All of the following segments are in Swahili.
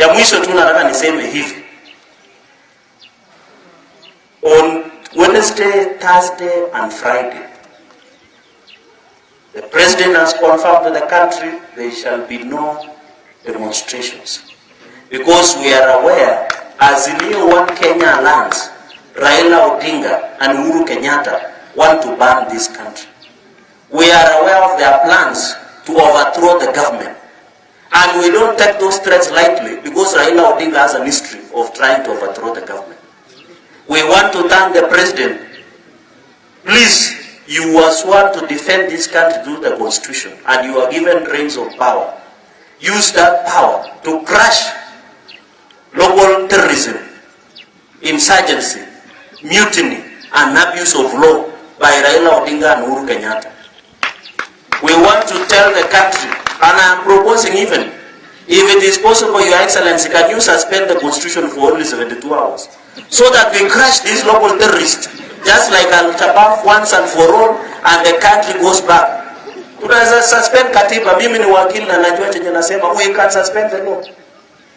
Ya mwisho tu nataka niseme hivi. On Wednesday, Thursday and Friday, the President has confirmed to the country there shall be no demonstrations. Because we are aware, as in New One Kenya lands, Raila Odinga and Uhuru Kenyatta want to ban this country. We are aware of their plans to overthrow the government. And we don't take those threats lightly because Raila Odinga has a history of trying to overthrow the government. We want to thank the President. Please, you were sworn to defend this country through the Constitution and you are given reins of power. Use that power to crush local terrorism, insurgency, mutiny and abuse of law by Raila Odinga and Uhuru Kenyatta. We want to tell the country, and I am proposing even, if it is possible, Your Excellency, can you suspend the Constitution for only 72 hours? So that we crush these local terrorists, just like Al-Shabaab once and for all, and the country goes back. Tunaweza suspend katiba, mimi ni wakili na najua chenye nasema, we can suspend the law.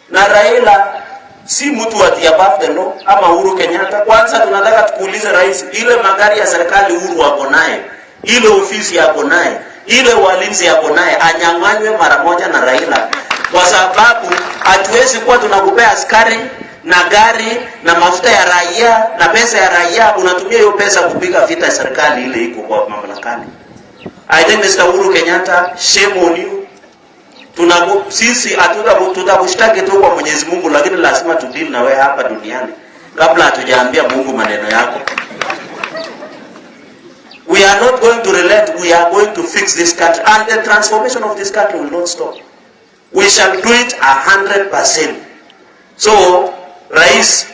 Na Raila, si mtu ati above the law, ama Uhuru Kenyatta. Kwanza tunataka tukuulize rais, ile magari ya serikali Uhuru wako naye, ile ofisi yako naye, ile walinzi yako naye, anyang'anywe mara moja na Raila. Kwa sababu hatuwezi kuwa tunakupea askari na gari na mafuta ya raia na pesa ya raia, unatumia hiyo pesa kupiga vita ya serikali ile iko kwa mamlakani. I think Mr. Uhuru Kenyatta, shame on you. Sisi tutakushtaki tu kwa Mwenyezi Mungu, lakini lazima tudili na wewe hapa duniani kabla hatujaambia Mungu maneno yako. We are not going to relent. We are going to fix this country, and the transformation of this country will not stop. We shall do it 100%. So, Rais,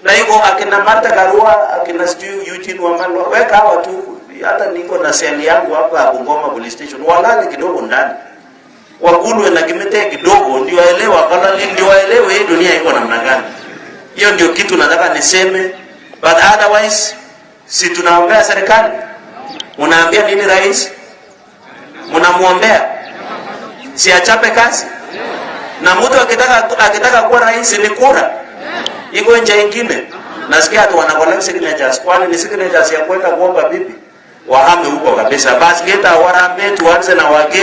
na hivyo akina Martha Karua, akina Stu Eugene Wamalwa, weka hawa tu, hata niko na seli yangu hapa Bungoma Police Station, walale kidogo ndani. Wakulwe na Kimete kidogo, ndio waelewe hii dunia iko namna gani. Hiyo ndio kitu nataka niseme, but otherwise, si tunaombea serikali. Munaambia nini rais? Munamuombea si achape kazi? Na mtu akitaka kuwa rais ni kura. Iko nje ingine. Nasikia watu wanakolea signatures. Kwani ni signatures ya kwenda kuomba bibi? Wahame huko kabisa. Basi leta warambe tuanze na wageni.